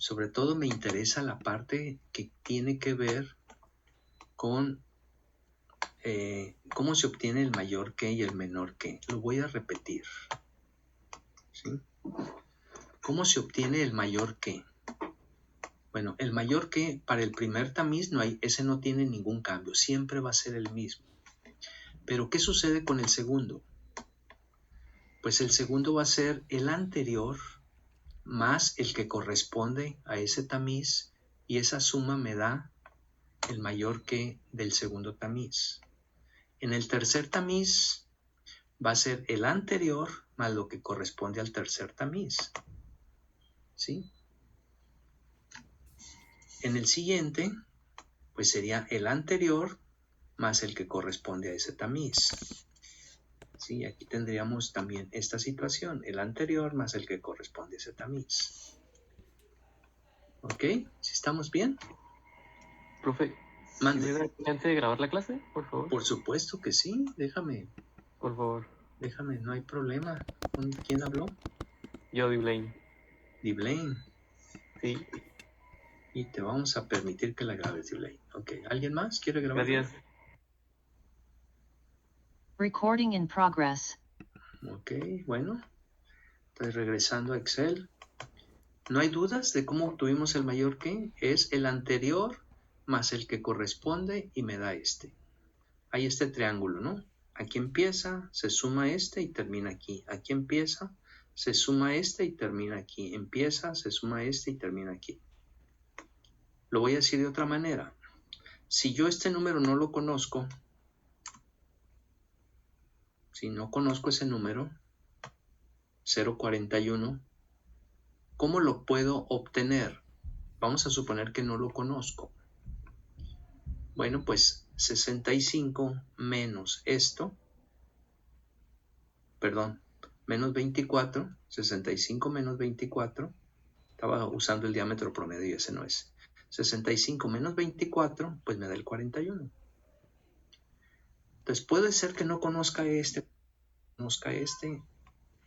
Sobre todo me interesa la parte que tiene que ver con cómo se obtiene el mayor que y el menor que. Lo voy a repetir. ¿Sí? ¿Cómo se obtiene el mayor que? Bueno, el mayor que para el primer tamiz ese no tiene ningún cambio, siempre va a ser el mismo. Pero ¿qué sucede con el segundo? Pues el segundo va a ser el anterior más el que corresponde a ese tamiz, y esa suma me da el mayor que del segundo tamiz. En el tercer tamiz va a ser el anterior más lo que corresponde al tercer tamiz. ¿Sí? En el siguiente, pues sería el anterior más el que corresponde a ese tamiz. Sí, aquí tendríamos también esta situación, el anterior más el que corresponde a ese tamiz. ¿Ok? ¿Sí estamos bien? Profe, Mande. ¿me da chance de grabar la clase, por favor? Por supuesto que sí, déjame, Por favor. no hay problema. ¿Quién habló? Yo, Blaine. Diblaine. Sí, Y te vamos a permitir que la grabes, Diblaine. Ok, ¿alguien más quiere grabar? gracias. Recording in progress. Ok, bueno. Estoy regresando a Excel. ¿No hay dudas de cómo obtuvimos el mayor que? Es el anterior más el que corresponde y me da este. Hay este triángulo, ¿no? Aquí empieza, se suma este y termina aquí. Aquí empieza, se suma este y termina aquí. Empieza, se suma este y termina aquí. Lo voy a decir de otra manera. Si yo este número no lo conozco, si no conozco ese número, 0,41, ¿cómo lo puedo obtener? Vamos a suponer que no lo conozco. Bueno, pues 65 menos esto, perdón, menos 24, 65 menos 24, estaba usando el diámetro promedio y ese no es. 65 menos 24, pues me da el 41. Entonces puede ser que no conozca este,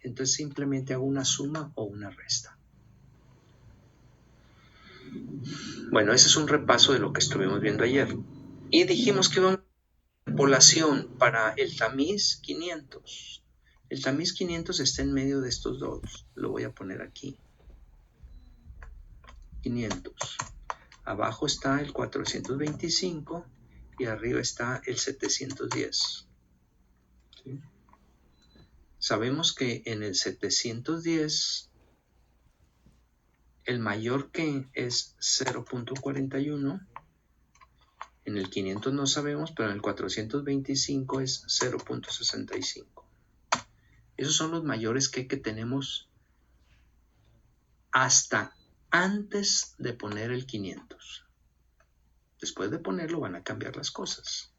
entonces simplemente hago una suma o una resta. Bueno, ese es un repaso de lo que estuvimos viendo ayer. Y dijimos que íbamos a hacer población para el tamiz 500. El tamiz 500 está en medio de estos dos. Lo voy a poner aquí. 500. Abajo está el 425 y arriba está el 710. ¿Sí? Sabemos que en el 710 el mayor que es 0.41. En el 500 no sabemos, pero en el 425 es 0.65. Esos son los mayores que tenemos hasta antes de poner el 500. Después de ponerlo van a cambiar las cosas.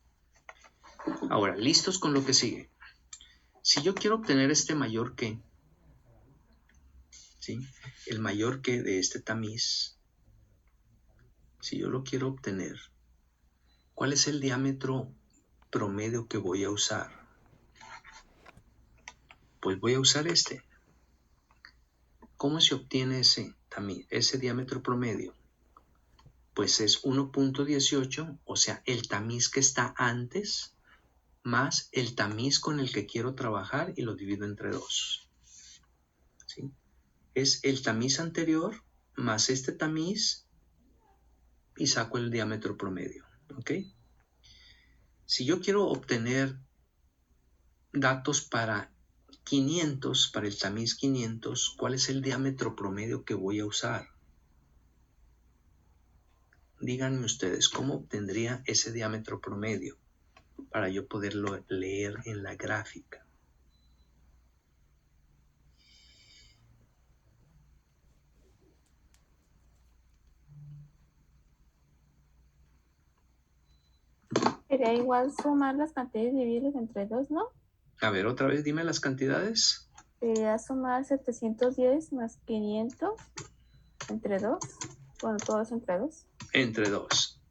Ahora, listos con lo que sigue. Si yo quiero obtener este mayor que, ¿sí? El mayor que de este tamiz, si yo lo quiero obtener, ¿cuál es el diámetro promedio que voy a usar? Pues voy a usar este. ¿Cómo se obtiene ese diámetro promedio? Pues es 1.18, o sea, el tamiz que está antes más el tamiz con el que quiero trabajar y lo divido entre 2. ¿Sí? Es el tamiz anterior más este tamiz y saco el diámetro promedio. ¿Ok? Si yo quiero obtener datos para 500, para el tamiz 500, ¿cuál es el diámetro promedio que voy a usar? Díganme ustedes, ¿cómo obtendría ese diámetro promedio para yo poderlo leer en la gráfica? Sería igual sumar las cantidades y dividirlas entre 2, ¿no? A ver, otra vez dime las cantidades. Sería sumar 710 más 500 entre 2. Bueno, todo es entre 2. Entre 2.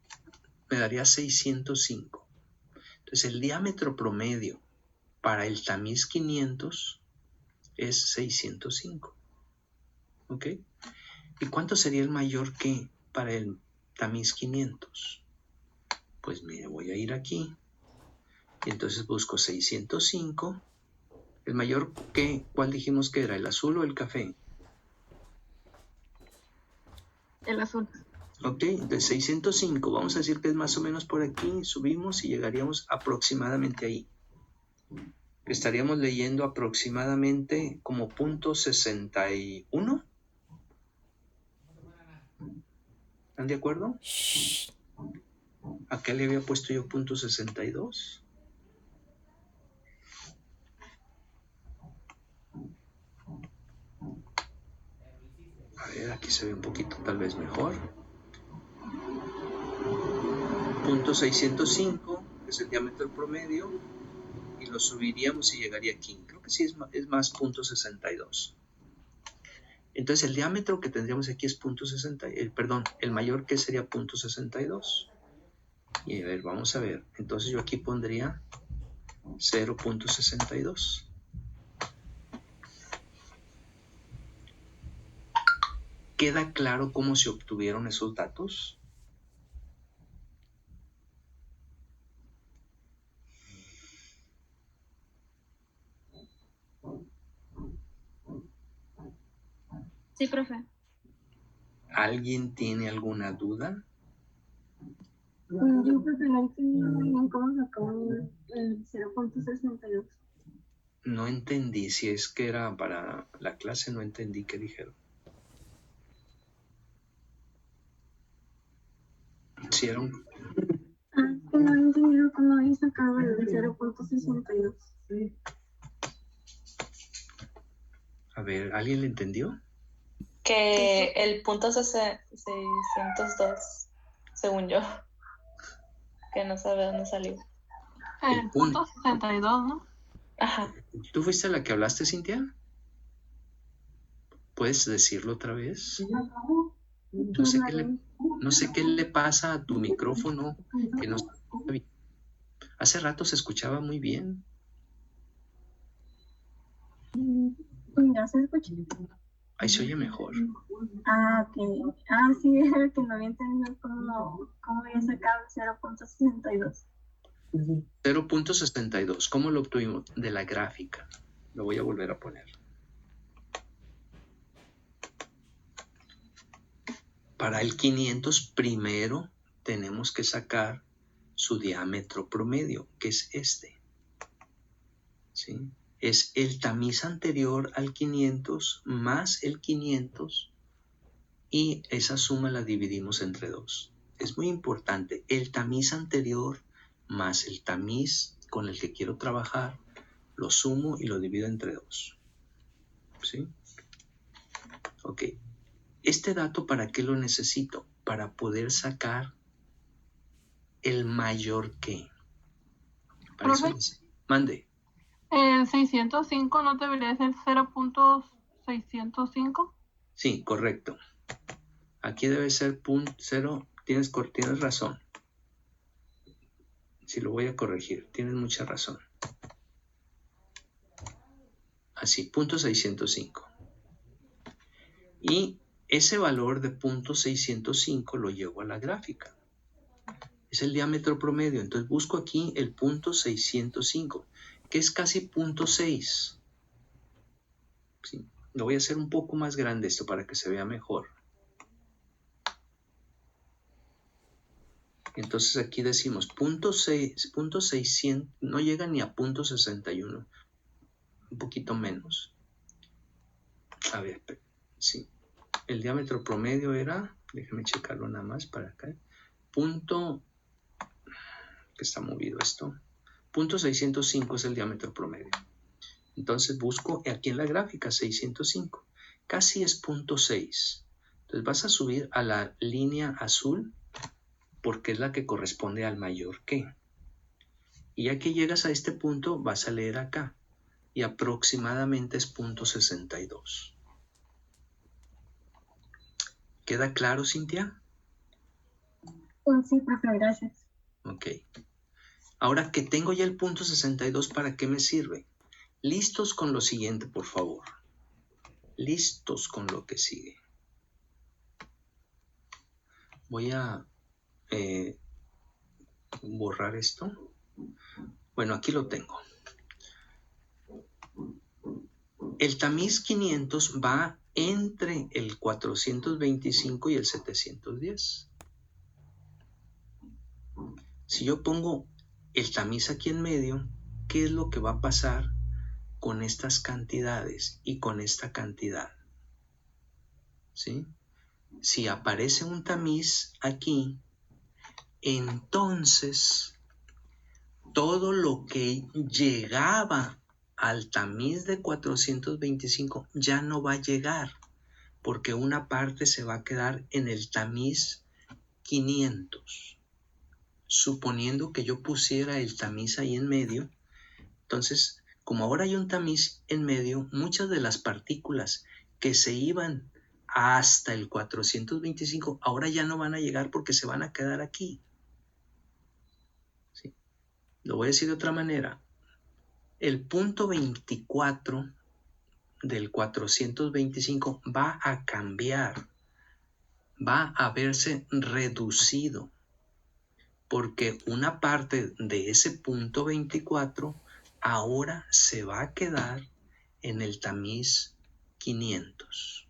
Me daría 605. Entonces el diámetro promedio para el tamiz 500 es 605. ¿Ok? ¿Y cuánto sería el mayor que para el tamiz 500? Pues mire, voy a ir aquí. Y entonces busco 605. ¿El mayor que? ¿Cuál dijimos que era? ¿El azul o el café? El azul. Ok, de 605, vamos a decir que es más o menos por aquí, subimos y llegaríamos aproximadamente ahí. Estaríamos leyendo aproximadamente como punto 61. ¿Están de acuerdo? Acá le había puesto yo punto 62. A ver, aquí se ve un poquito tal vez mejor. Punto 605 es el diámetro promedio y lo subiríamos y llegaría aquí. Creo que sí es más punto 62. Entonces el diámetro que tendríamos aquí es punto 60, perdón, el mayor que sería punto 62. Y a ver, vamos a ver. Entonces yo aquí pondría 0.62. ¿Queda claro cómo se obtuvieron esos datos? Sí, profe. ¿Alguien tiene alguna duda? Yo creo que no entendí muy bien cómo sacó el 0.62. No entendí, si es que era para la clase, no entendí qué dijeron. Si era un... Es que no he entendido cómo había sacado el 0.62. A ver, ¿alguien le entendió? Que el punto 602, según yo, que no sabe dónde salió. El punto 62, ¿no? Ajá. ¿Tú fuiste la que hablaste, Cintia? ¿Puedes decirlo otra vez? No sé qué le pasa a tu micrófono, que no se escucha bien. Hace rato se escuchaba muy bien. ¿Ya se escucha? Ahí se oye mejor. Ah, ok. Ah, sí, era que no había entendido cómo había sacado el 0.62. 0.62. ¿Cómo lo obtuvimos? De la gráfica. Lo voy a volver a poner. Para el 500 primero tenemos que sacar su diámetro promedio, que es este. ¿Sí? Es el tamiz anterior al 500 más el 500 y esa suma la dividimos entre 2. Es muy importante. El tamiz anterior más el tamiz con el que quiero trabajar, lo sumo y lo divido entre 2. ¿Sí? Ok. Este dato, ¿para qué lo necesito? Para poder sacar el mayor que. Para eso mande. El 605 no debería ser 0.605. Sí, correcto. Aquí debe ser punto 0. Tienes razón. Si lo voy a corregir, tienes mucha razón. Así, punto 605. Y ese valor de punto 605 lo llevo a la gráfica. Es el diámetro promedio. Entonces busco aquí el punto 605, que es casi punto 6. ¿Sí? Lo voy a hacer un poco más grande esto para que se vea mejor. Entonces aquí decimos punto 600, no llega ni a punto 61, un poquito menos. A ver, sí. El diámetro promedio era, déjame checarlo nada más para acá, punto, que está movido esto, punto 605 es el diámetro promedio. Entonces busco aquí en la gráfica 605, casi es punto 6. Entonces vas a subir a la línea azul porque es la que corresponde al mayor que. Y ya que llegas a este punto vas a leer acá y aproximadamente es punto 62. ¿Queda claro, Cintia? Sí, profe, gracias. Ok. Ahora que tengo ya el punto 62, ¿para qué me sirve? Listos con lo siguiente, por favor. Listos con lo que sigue. Voy a borrar esto. Bueno, aquí lo tengo. El tamiz 500 va entre el 425 y el 710. Si yo pongo el tamiz aquí en medio, ¿qué es lo que va a pasar con estas cantidades y con esta cantidad? ¿Sí? Si aparece un tamiz aquí, entonces todo lo que llegaba al tamiz de 425 ya no va a llegar, porque una parte se va a quedar en el tamiz 500. Suponiendo que yo pusiera el tamiz ahí en medio, entonces, como ahora hay un tamiz en medio, muchas de las partículas que se iban hasta el 425 ahora ya no van a llegar porque se van a quedar aquí. ¿Sí? Lo voy a decir de otra manera. El punto 24 del 425 va a cambiar, va a verse reducido, porque una parte de ese punto 24 ahora se va a quedar en el tamiz 500.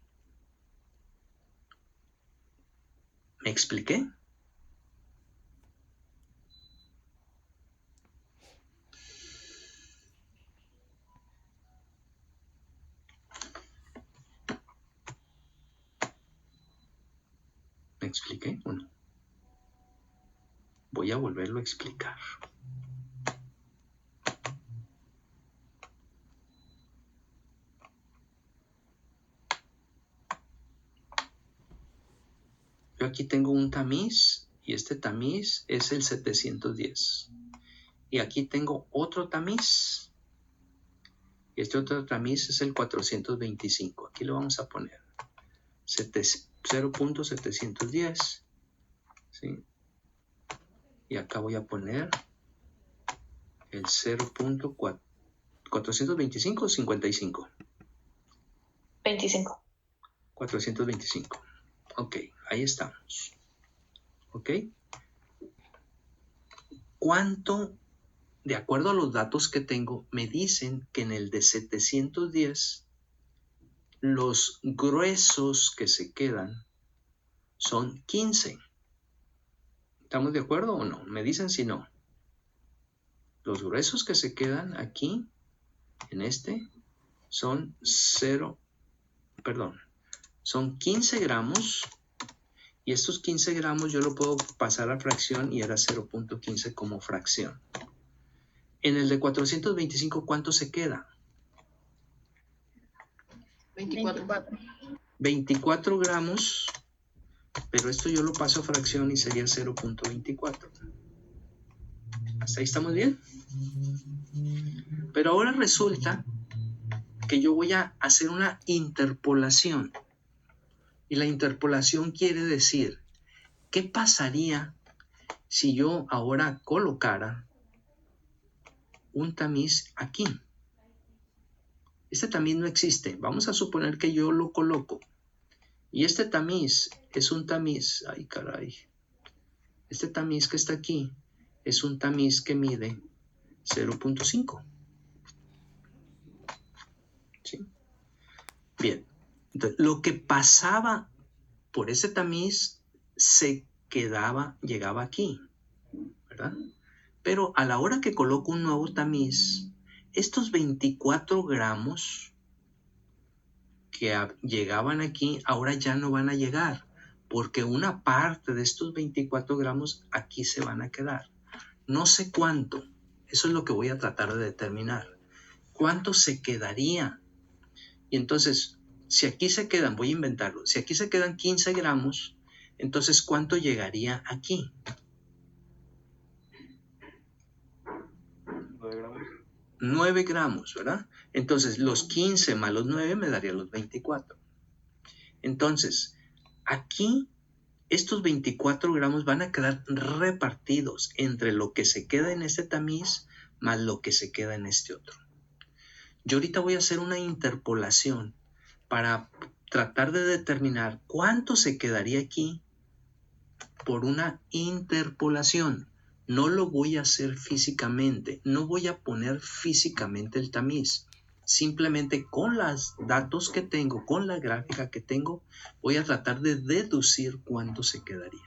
¿Me expliqué? ¿Me expliqué o no? Voy a volverlo a explicar. Yo aquí tengo un tamiz y este tamiz es el 710. Y aquí tengo otro tamiz. Y este otro tamiz es el 425. Aquí lo vamos a poner 0.710. ¿Sí? Y acá voy a poner el 0.425 o 55. 25. 425. Ok, ahí estamos. Ok. ¿Cuánto, de acuerdo a los datos que tengo, me dicen que en el de 710 los gruesos que se quedan son 15? ¿Estamos de acuerdo o no? Me dicen si no. Los gruesos que se quedan aquí, en este, son 15 gramos. Y estos 15 gramos yo lo puedo pasar a fracción y era 0.15 como fracción. En el de 425, ¿cuánto se queda? 24. 24 gramos, pero esto yo lo paso a fracción y sería 0.24. ¿Hasta ahí estamos bien? Pero ahora resulta que yo voy a hacer una interpolación. Y la interpolación quiere decir, ¿qué pasaría si yo ahora colocara un tamiz aquí? Este tamiz no existe. Vamos a suponer que yo lo coloco. Y este tamiz es un tamiz, ay caray, este tamiz que está aquí es un tamiz que mide 0.5. ¿Sí? Bien, entonces lo que pasaba por ese tamiz llegaba aquí, ¿verdad? Pero a la hora que coloco un nuevo tamiz, estos 24 gramos que llegaban aquí ahora ya no van a llegar, porque una parte de estos 24 gramos aquí se van a quedar. No sé cuánto, eso es lo que voy a tratar de determinar. ¿Cuánto se quedaría? Y entonces, si aquí se quedan, voy a inventarlo, si aquí se quedan 15 gramos, entonces ¿cuánto llegaría aquí? 9 gramos, ¿verdad? Entonces, los 15 más los 9 me daría los 24. Entonces, aquí estos 24 gramos van a quedar repartidos entre lo que se queda en este tamiz más lo que se queda en este otro. Yo ahorita voy a hacer una interpolación para tratar de determinar cuánto se quedaría aquí por una interpolación. No lo voy a hacer físicamente, no voy a poner físicamente el tamiz. Simplemente con los datos que tengo, con la gráfica que tengo, voy a tratar de deducir cuánto se quedaría.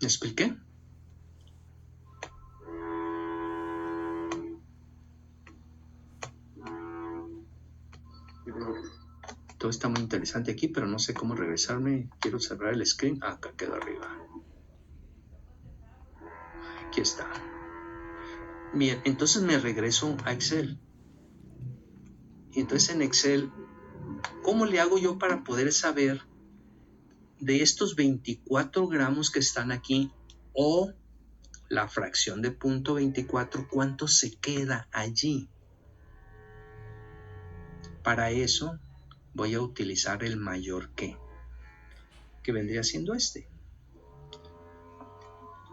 ¿Me expliqué? Todo está muy interesante aquí, pero no sé cómo regresarme. Quiero cerrar el screen. Acá quedó arriba. Aquí está. Bien, entonces me regreso a Excel. Y entonces en Excel, ¿cómo le hago yo para poder saber de estos 24 gramos que están aquí o la fracción de 0.24, cuánto se queda allí? Para eso voy a utilizar el mayor que vendría siendo este.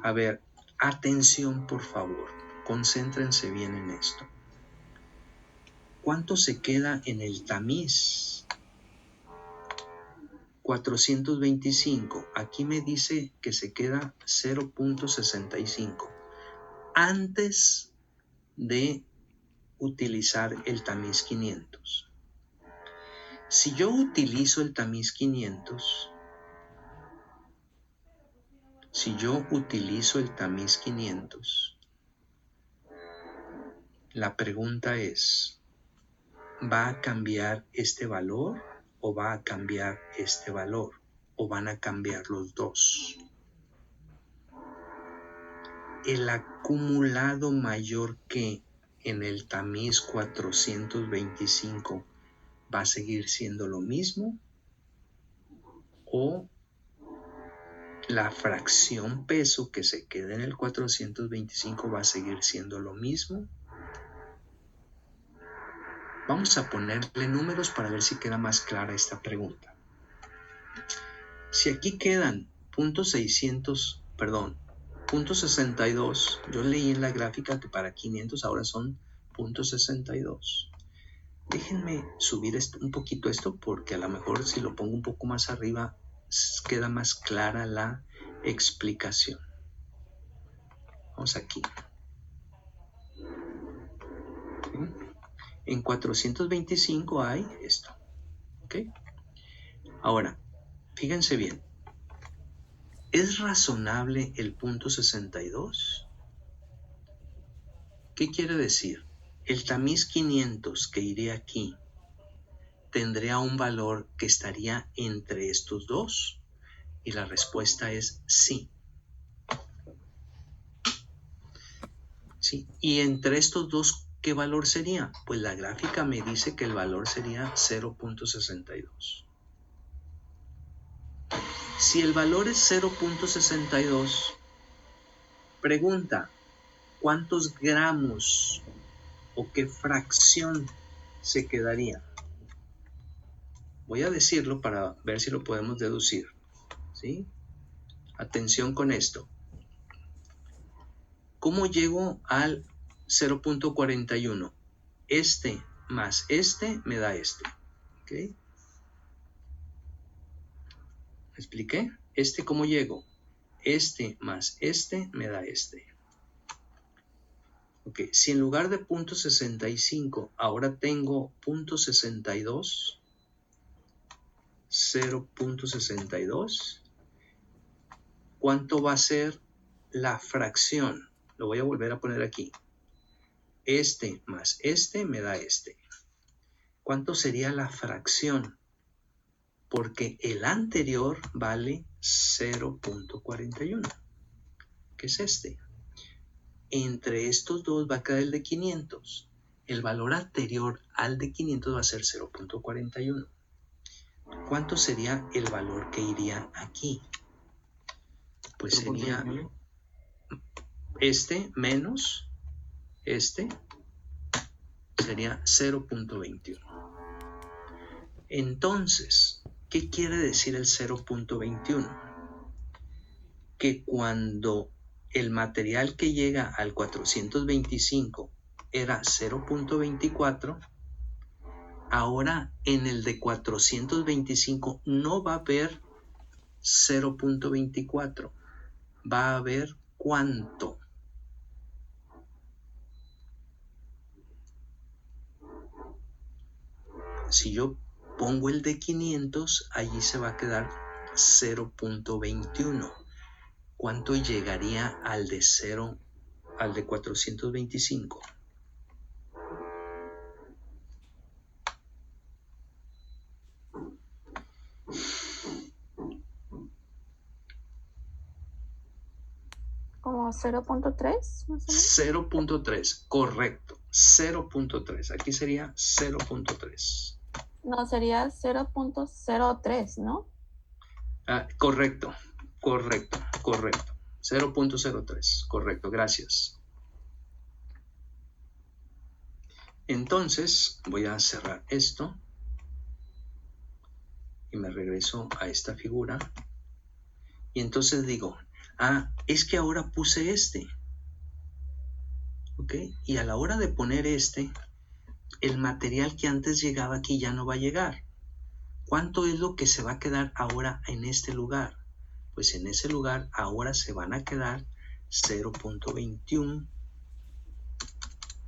A ver, atención por favor, concéntrense bien en esto. ¿Cuánto se queda en el tamiz? 425. Aquí me dice que se queda 0.65 antes de utilizar el tamiz 500. Si yo utilizo el tamiz 500, la pregunta es, ¿va a cambiar este valor o va a cambiar este valor? ¿O van a cambiar los dos? El acumulado mayor que en el tamiz 425 va a seguir siendo lo mismo, o la fracción peso que se queda en el 425 va a seguir siendo lo mismo. Vamos a ponerle números para ver si queda más clara esta pregunta. Si aquí quedan 0.62, yo leí en la gráfica que para 500 ahora son 0.62. Déjenme subir un poquito esto porque a lo mejor si lo pongo un poco más arriba queda más clara la explicación. Vamos aquí. En 425 hay esto. ¿Ok? Ahora, fíjense bien. ¿Es razonable el 0.62? ¿Qué quiere decir? El tamiz 500 que iría aquí tendría un valor que estaría entre estos dos. Y la respuesta es sí. Sí. ¿Y entre estos dos qué valor sería? Pues la gráfica me dice que el valor sería 0.62. Si el valor es 0.62, pregunta, ¿cuántos gramos o qué fracción se quedaría? Voy a decirlo para ver si lo podemos deducir. ¿Sí? Atención con esto. ¿Cómo llego al 0.41? Este más este me da este. ¿Ok? ¿Me expliqué? ¿Cómo llego? Este más este me da este. Ok, si en lugar de 0.65 ahora tengo 0.62, 0.62, ¿cuánto va a ser la fracción? Lo voy a volver a poner aquí. Este más este me da este. ¿Cuánto sería la fracción? Porque el anterior vale 0.41, que es este. Entre estos dos va a quedar el de 500. El valor anterior al de 500 va a ser 0.41. ¿Cuánto sería el valor que iría aquí? Pues sería este menos este, sería 0.21. Entonces, ¿qué quiere decir el 0.21? Que cuando el material que llega al 425 era 0.24, ahora en el de 425 no va a haber 0.24, va a haber ¿cuánto? Si yo pongo el de 500, allí se va a quedar 0.21. ¿Cuánto llegaría al de 0, al de 425? Como 0.3, más o menos. 0.3, correcto. 0.3. Aquí sería 0.3. No, sería 0.03, ¿no? Correcto. 0.03. Correcto, gracias. Entonces, voy a cerrar esto. Y me regreso a esta figura. Y entonces digo, es que ahora puse este. ¿Ok? Y a la hora de poner este, el material que antes llegaba aquí ya no va a llegar. ¿Cuánto es lo que se va a quedar ahora en este lugar? Pues en ese lugar ahora se van a quedar 0.21,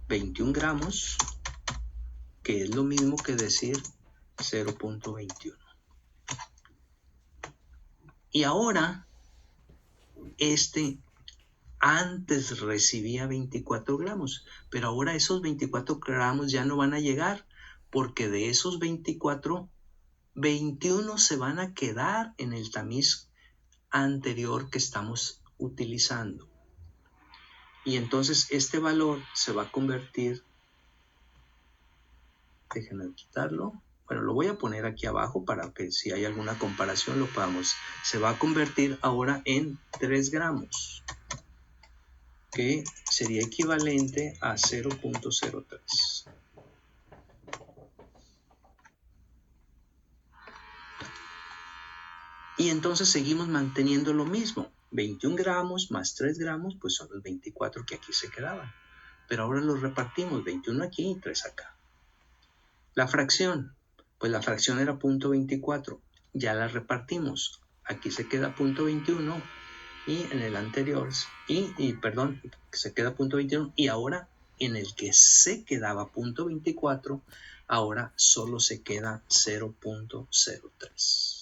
21 gramos, que es lo mismo que decir 0.21. Y ahora, este antes recibía 24 gramos, pero ahora esos 24 gramos ya no van a llegar, porque de esos 24, 21 se van a quedar en el tamiz anterior que estamos utilizando. Y entonces este valor se va a convertir, déjenme quitarlo, bueno, lo voy a poner aquí abajo para que si hay alguna comparación lo podamos, se va a convertir ahora en 3 gramos, que sería equivalente a 0.03. Y entonces seguimos manteniendo lo mismo. 21 gramos más 3 gramos, pues son los 24 que aquí se quedaban. Pero ahora los repartimos, 21 aquí y 3 acá. La fracción, pues la fracción era 0.24. Ya la repartimos. Aquí se queda 0.21 y en el anterior, perdón, se queda 0.21 y ahora en el que se quedaba 0.24, ahora solo se queda 0.03.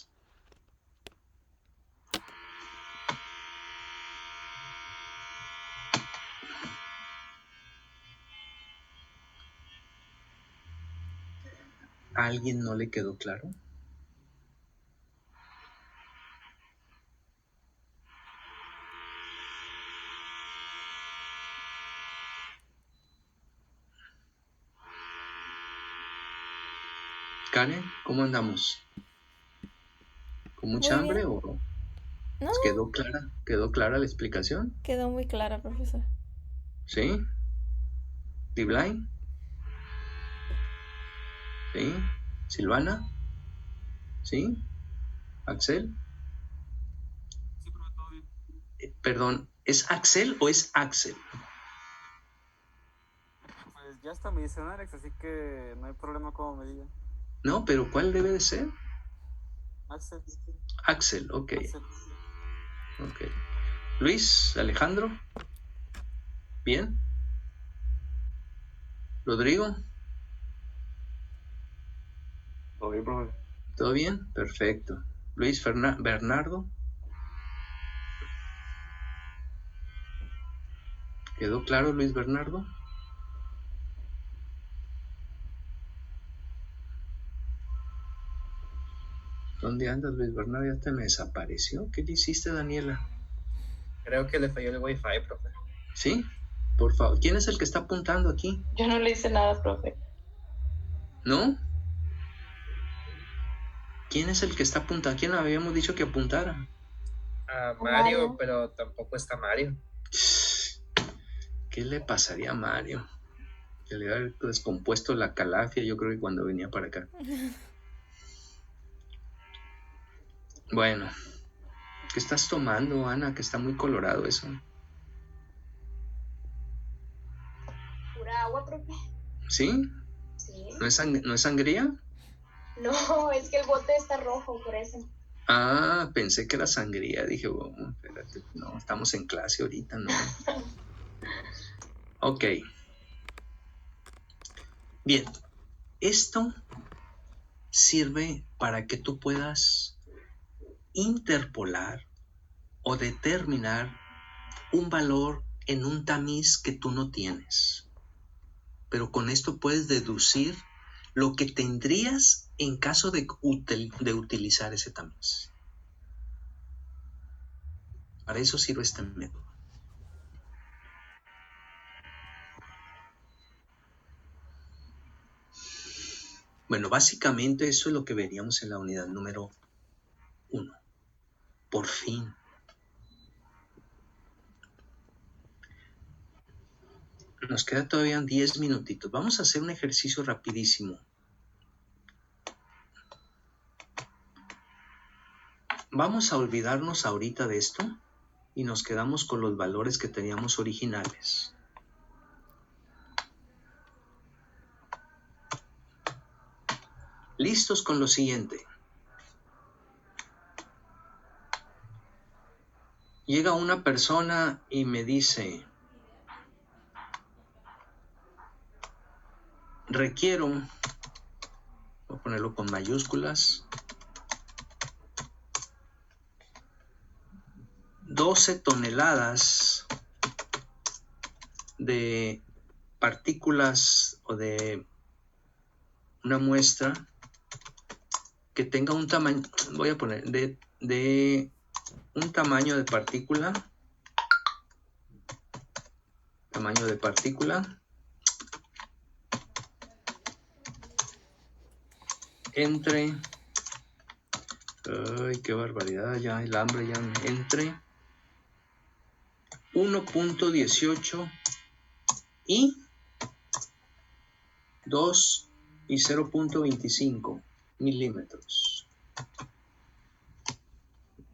¿A alguien no le quedó claro? Karen, ¿cómo andamos? ¿Con mucha Muy hambre bien. o No, quedó clara la explicación? quedó muy clara, profesor. ¿Sí? ¿Dibline? ¿Sí? ¿Silvana? ¿Sí? ¿Axel? Sí, pero todo bien. Perdón, ¿es Axel o es Axel? Pues ya está mi diccionario, así que no hay problema como me digan. No, pero ¿cuál debe de ser? Axel. Axel, ok. Axel. Ok. Luis, Alejandro. ¿Bien? ¿Rodrigo? Todo bien, profe. ¿Todo bien? Perfecto. Luis Bernardo. ¿Quedó claro, Luis Bernardo? ¿Dónde andas, Luis Bernardo? Ya te me desapareció. ¿Qué le hiciste, Daniela? Creo que le falló el wifi, profe. ¿Sí? Por favor. ¿Quién es el que está apuntando aquí? Yo no le hice nada, profe. ¿No? ¿Quién es el que está apuntando? ¿Quién habíamos dicho que apuntara? A Mario. Mario, pero tampoco está Mario. ¿Qué le pasaría a Mario? Que le había descompuesto la calafia, yo creo que cuando venía para acá. Bueno, ¿qué estás tomando, Ana? Que está muy colorado eso. Pura agua, profe. ¿Sí? Sí. ¿No es sangría? No, es que el bote está rojo, por eso. Ah, pensé que era sangría. Dije, oh, espérate, no, estamos en clase ahorita, ¿no? Ok. Bien, esto sirve para que tú puedas interpolar o determinar un valor en un tamiz que tú no tienes. Pero con esto puedes deducir lo que tendrías en caso de utilizar ese tamiz. Para eso sirve este método. Bueno, básicamente eso es lo que veríamos en la unidad número 1. Por fin. Nos queda todavía 10 minutitos. Vamos a hacer un ejercicio rapidísimo. Vamos a olvidarnos ahorita de esto y nos quedamos con los valores que teníamos originales. Listos con lo siguiente. Llega una persona y me dice, requiero, voy a ponerlo con mayúsculas, 12 toneladas de partículas o de una muestra que tenga un tamaño, voy a poner, de un tamaño de partícula, entre, ay, qué barbaridad, ya el hambre ya, entre 1.18 y 2 y 0.25 milímetros.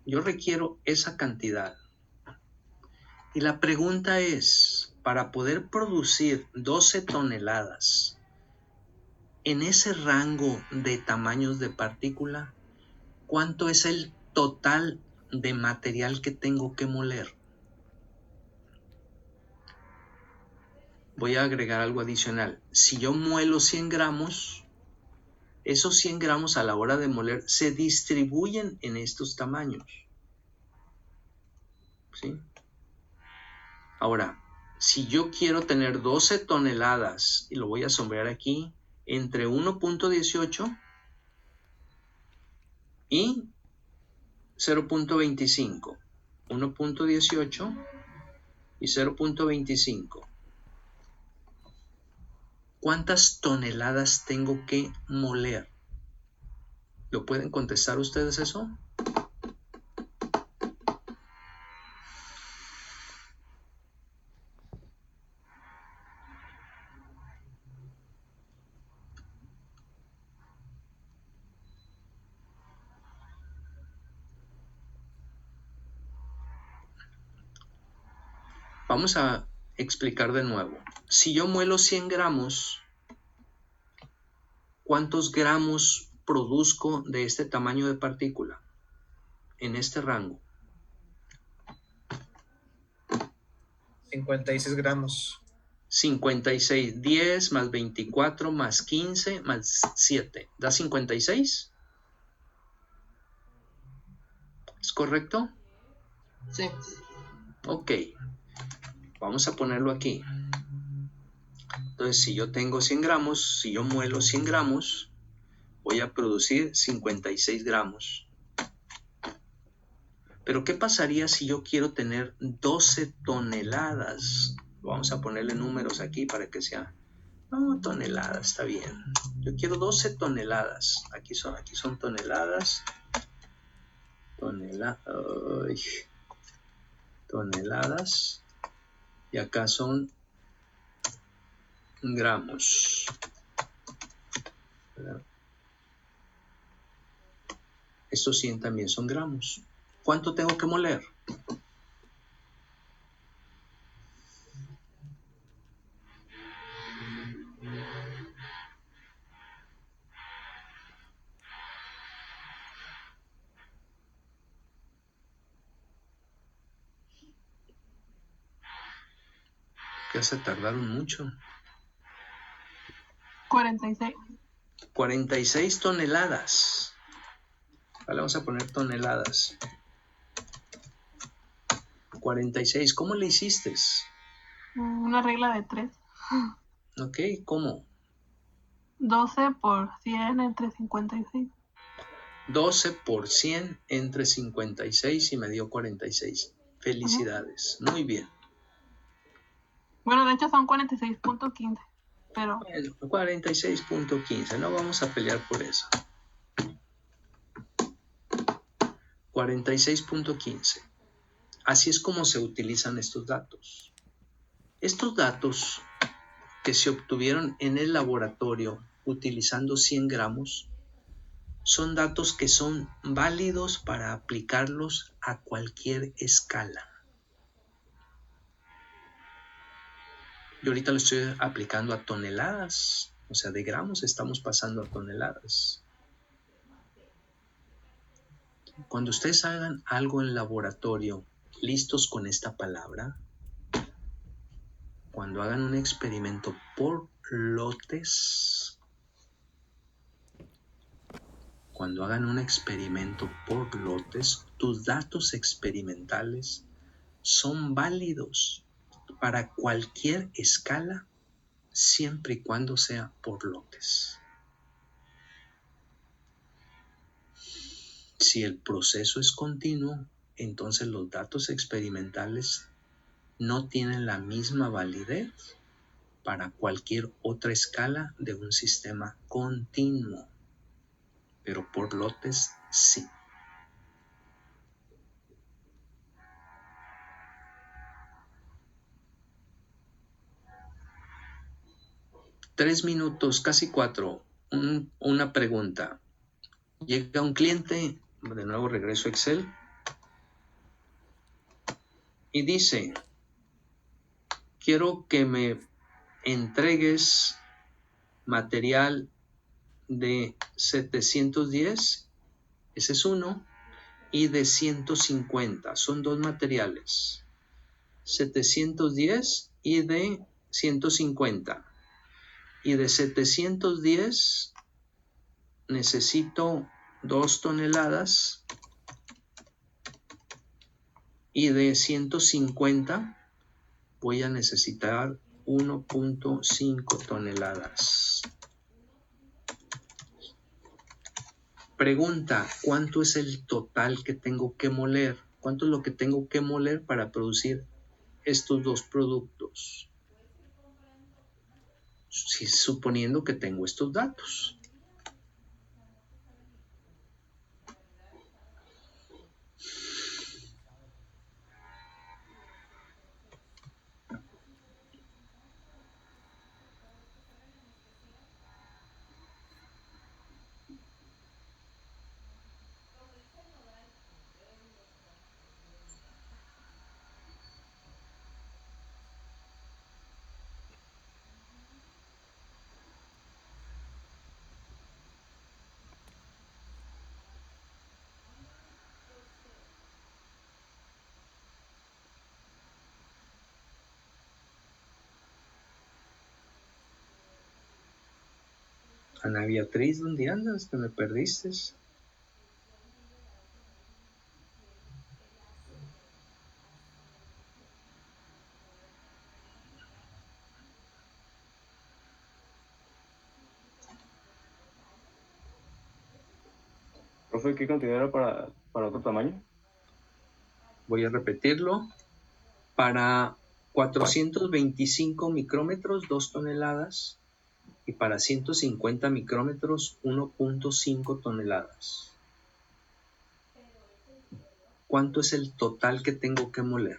Yo requiero esa cantidad. Y la pregunta es, para poder producir 12 toneladas en ese rango de tamaños de partícula, ¿cuánto es el total de material que tengo que moler? Voy a agregar algo adicional. Si yo muelo 100 gramos, esos 100 gramos a la hora de moler se distribuyen en estos tamaños. ¿Sí? Ahora, si yo quiero tener 12 toneladas, y lo voy a sombrear aquí, entre 1.18 y 0.25. 1.18 y 0.25. ¿Cuántas toneladas tengo que moler? ¿Lo pueden contestar ustedes eso? Vamos a explicar de nuevo. Si yo muelo 100 gramos, ¿cuántos gramos produzco de este tamaño de partícula? En este rango. 56 gramos. 56, 10 más 24 más 15 más 7. ¿Da 56? ¿Es correcto? Sí. Ok. Vamos a ponerlo aquí. Entonces, si yo tengo 100 gramos, si yo muelo 100 gramos, voy a producir 56 gramos. Pero, ¿qué pasaría si yo quiero tener 12 toneladas? Vamos a ponerle números aquí para que sea... No, toneladas, está bien. Yo quiero 12 toneladas. Aquí son toneladas. Toneladas. Y acá son gramos. ¿Verdad? Estos 100 también son gramos. ¿Cuánto tengo que moler? Ya se tardaron mucho. 46. 46 toneladas. Vale, vamos a poner toneladas. 46. ¿Cómo le hiciste? Una regla de 3. Ok, ¿cómo? 12 por 100 entre 56. 12 por 100 entre 56 y me dio 46. Felicidades. Muy bien. Bueno, de hecho son 46.15. Pero Bueno, 46.15. No vamos a pelear por eso. 46.15. Así es como se utilizan estos datos. Estos datos que se obtuvieron en el laboratorio utilizando 100 gramos son datos que son válidos para aplicarlos a cualquier escala. Yo ahorita lo estoy aplicando a toneladas, o sea, de gramos estamos pasando a toneladas. Cuando ustedes hagan algo en laboratorio, listos con esta palabra, cuando hagan un experimento por lotes, tus datos experimentales son válidos para cualquier escala, siempre y cuando sea por lotes. Si el proceso es continuo, entonces los datos experimentales no tienen la misma validez para cualquier otra escala de un sistema continuo, pero por lotes sí. Tres minutos, casi 4. Una pregunta. Llega un cliente, de nuevo regreso a Excel, y dice, quiero que me entregues material de 710, ese es uno, y de 150, son dos materiales, 710 y de 150. Y de 710 necesito 2 toneladas y de 150 voy a necesitar 1.5 toneladas. Pregunta, ¿cuánto es el total que tengo que moler? ¿Cuánto es lo que tengo que moler para producir estos dos productos? Si, suponiendo que tengo estos datos. Ana Beatriz, ¿dónde andas? ¿Que me perdiste? Profe, ¿qué cantidad era para otro tamaño? Voy a repetirlo. Para 425 micrómetros, 2 toneladas. Y para 150 micrómetros, 1.5 toneladas. ¿Cuánto es el total que tengo que moler?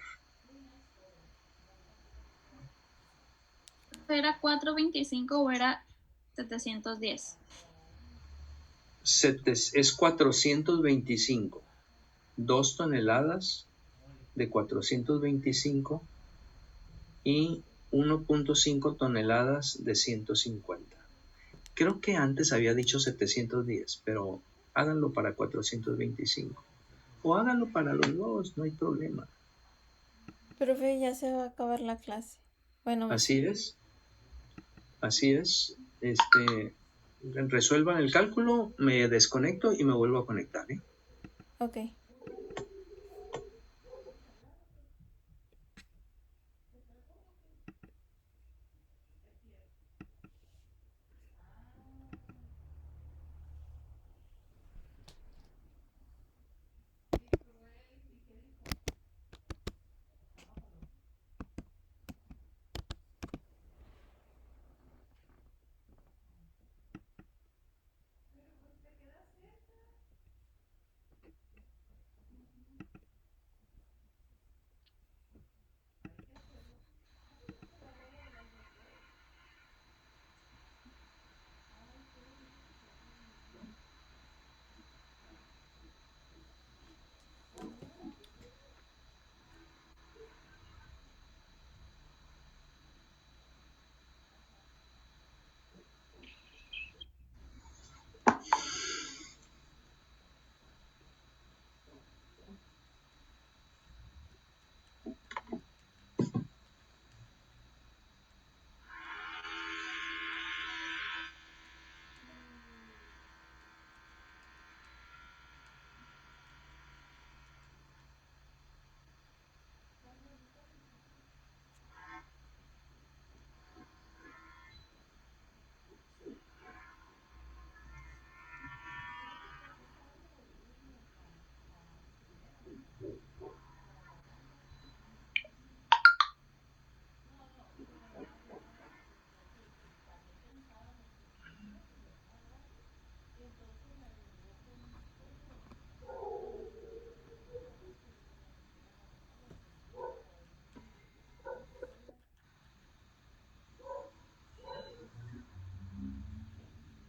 ¿Era 425 o era 710? Es 425. 2 toneladas de 425 y 1.5 toneladas de 150. Creo que antes había dicho 710, pero háganlo para 425. O háganlo para los dos, no hay problema. Profe, ya se va a acabar la clase. Bueno, Así es. Así es. Resuelvan el cálculo, me desconecto y me vuelvo a conectar, ¿eh? ok.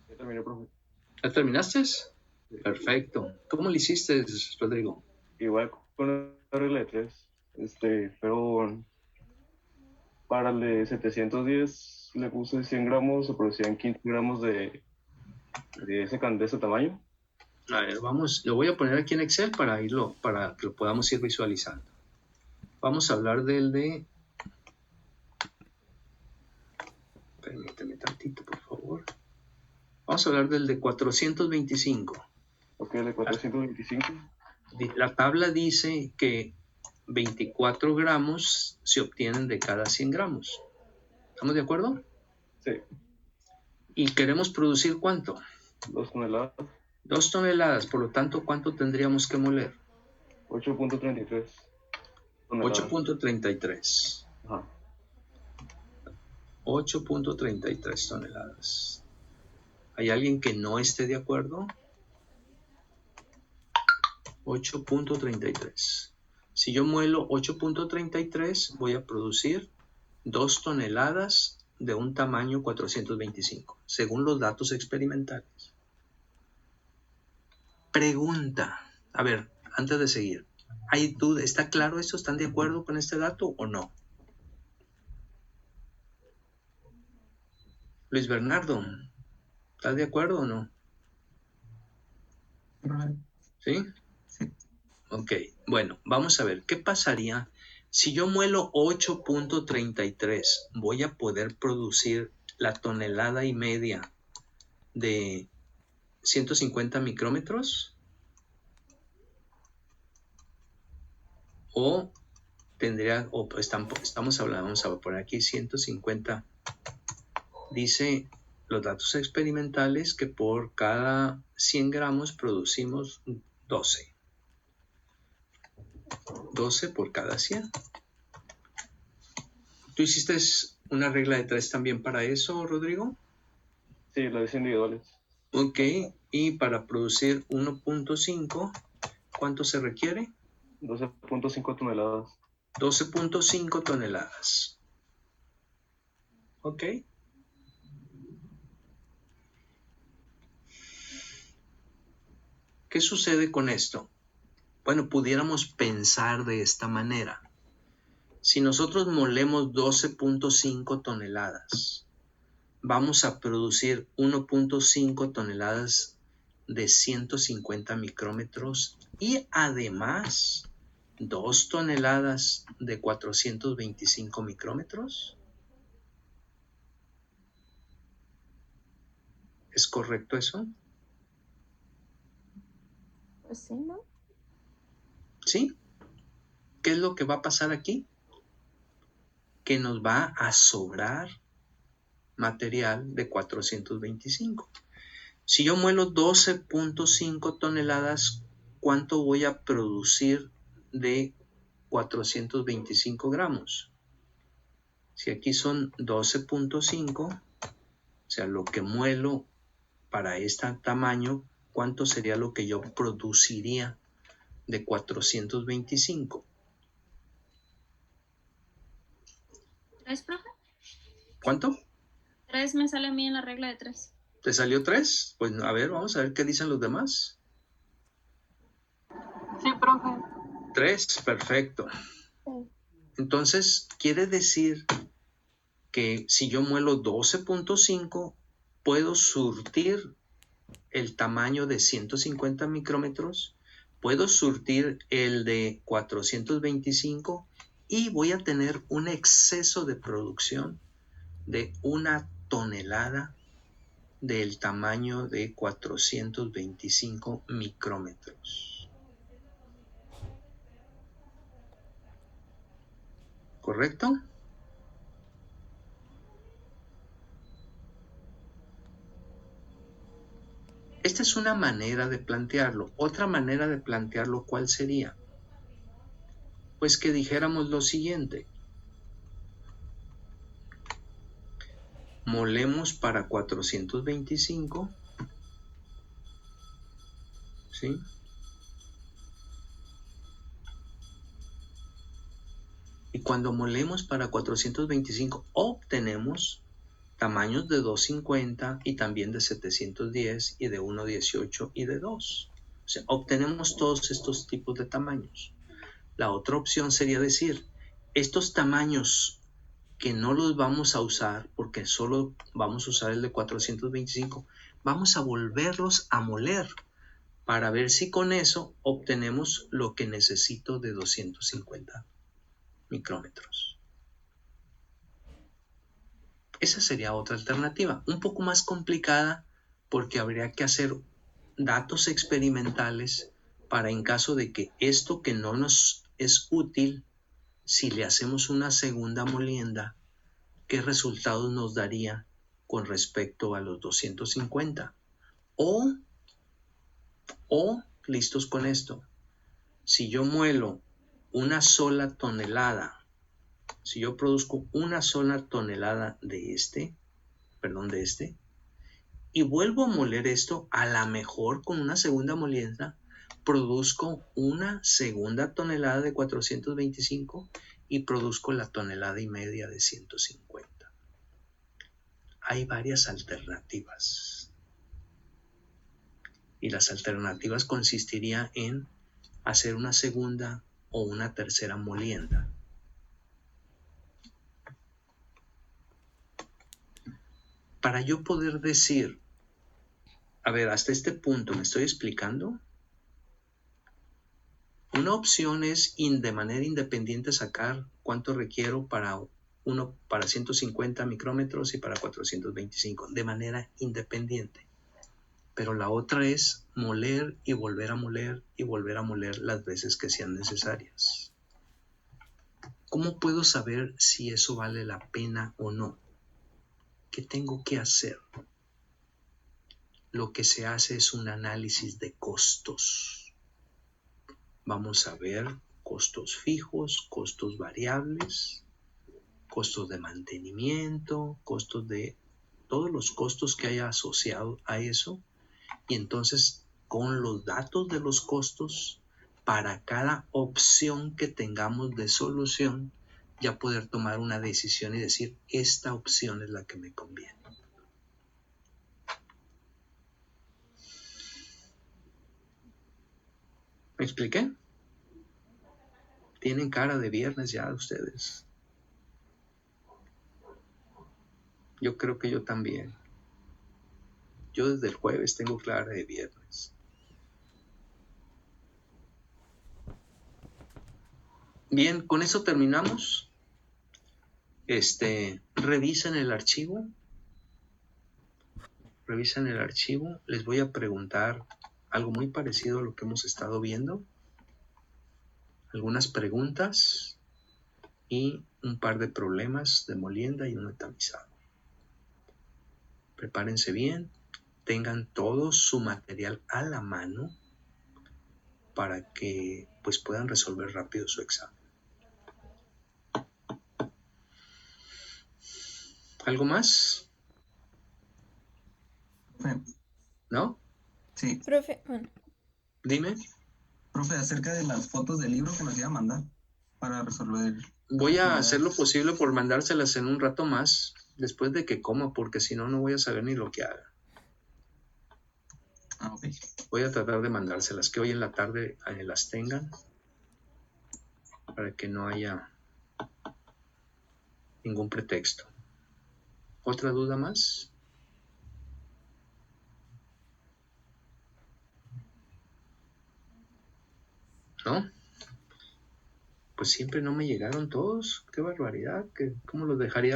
Ya terminé, profe. ¿Ya terminaste? Perfecto. ¿Cómo lo hiciste, Rodrigo? Igual con la regla de 3. Pero para el de 710 le puse 100 gramos, se producían 15 gramos de ese tamaño. A ver, vamos, lo voy a poner aquí en Excel para que lo podamos ir visualizando. Vamos a hablar del de... Permíteme tantito, por favor. Vamos a hablar del de 425. Ok, el de 425. La tabla dice que 24 gramos se obtienen de cada 100 gramos. ¿Estamos de acuerdo? Sí. ¿Y queremos producir cuánto? 2 toneladas. 2 toneladas, por lo tanto, ¿cuánto tendríamos que moler? 8.33 toneladas. 8.33. Ajá. 8.33 toneladas. ¿Hay alguien que no esté de acuerdo? 8.33. Si yo muelo 8.33, voy a producir 2 toneladas de un tamaño 425, según los datos experimentales. Pregunta. A ver, antes de seguir. ¿Hay duda? ¿Está claro esto? ¿Están de acuerdo con este dato o no? Luis Bernardo, ¿estás de acuerdo o no? ¿Sí? Ok, bueno, vamos a ver, ¿qué pasaría si yo muelo 8.33? ¿Voy a poder producir la tonelada y media de 150 micrómetros? ¿O tendría, estamos hablando, vamos a poner aquí 150, dice los datos experimentales que por cada 100 gramos producimos 12. 12 por cada 100. ¿Tú hiciste una regla de 3 también para eso, Rodrigo? Sí, las hice individuales. Ok, y para producir 1.5, ¿cuánto se requiere? 12.5 toneladas. 12.5 toneladas. Ok. ¿Qué sucede con esto? Bueno, pudiéramos pensar de esta manera. Si nosotros molemos 12.5 toneladas, vamos a producir 1.5 toneladas de 150 micrómetros y además 2 toneladas de 425 micrómetros. ¿Es correcto eso? Pues sí, ¿no? ¿Sí? ¿Qué es lo que va a pasar aquí? Que nos va a sobrar material de 425. Si yo muelo 12.5 toneladas, ¿cuánto voy a producir de 425 gramos? Si aquí son 12.5, o sea, lo que muelo para este tamaño, ¿cuánto sería lo que yo produciría de 425? ¿3, profe? ¿Cuánto? 3 me sale a mí en la regla de 3. ¿Te salió 3? Pues a ver, vamos a ver qué dicen los demás. Sí, profe. 3, perfecto. Sí. Entonces, quiere decir que si yo muelo 12.5, puedo surtir el tamaño de 150 micrómetros, puedo surtir el de 425 y voy a tener un exceso de producción de 1 tonelada del tamaño de 425 micrómetros. ¿Correcto? Esta es una manera de plantearlo. Otra manera de plantearlo, ¿cuál sería? Pues que dijéramos lo siguiente. Molemos para 425, ¿sí? Y cuando molemos para 425, obtenemos tamaños de 250 y también de 710 y de 1.18 y de 2. O sea, obtenemos todos estos tipos de tamaños. La otra opción sería decir, estos tamaños que no los vamos a usar porque solo vamos a usar el de 425, vamos a volverlos a moler para ver si con eso obtenemos lo que necesito de 250 micrómetros. Esa sería otra alternativa, un poco más complicada porque habría que hacer datos experimentales para en caso de que esto que no nos es útil, si le hacemos una segunda molienda, ¿qué resultados nos daría con respecto a los 250? O, listos con esto, si yo muelo una sola tonelada, si yo produzco una sola tonelada de este, y vuelvo a moler esto, a la mejor con una segunda molienda, produzco una segunda tonelada de 425 y produzco la tonelada y media de 150. Hay varias alternativas. Y las alternativas consistirían en hacer una segunda o una tercera molienda. Para yo poder decir, a ver, hasta este punto, ¿me estoy explicando? Una opción es de manera independiente sacar cuánto requiero para 150 micrómetros y para 425, de manera independiente. Pero la otra es moler y volver a moler y volver a moler las veces que sean necesarias. ¿Cómo puedo saber si eso vale la pena o no? ¿Qué tengo que hacer? Lo que se hace es un análisis de costos. Vamos a ver costos fijos, costos variables, costos de mantenimiento, costos de todos los costos que haya asociado a eso. Y entonces, con los datos de los costos, para cada opción que tengamos de solución, ya poder tomar una decisión y decir, esta opción es la que me conviene. ¿Me expliqué? Tienen cara de viernes ya ustedes. Yo creo que yo también. Yo desde el jueves tengo cara de viernes. Bien, con eso terminamos. Revisen el archivo. Revisan el archivo. Les voy a preguntar algo muy parecido a lo que hemos estado viendo. Algunas preguntas y un par de problemas de molienda y uno de tamizado. Prepárense bien. Tengan todo su material a la mano para que pues puedan resolver rápido su examen. ¿Algo más? ¿No? Sí. Profe, bueno. Dime. Profe, acerca de las fotos del libro que nos iba a mandar para resolver. Voy a hacer lo posible por mandárselas en un rato más, después de que coma, porque si no, no voy a saber ni lo que haga. Ah, ok. Voy a tratar de mandárselas, que hoy en la tarde las tengan, para que no haya ningún pretexto. ¿Otra duda más? ¿No? Pues siempre no me llegaron todos. Qué barbaridad. ¿Cómo los dejaría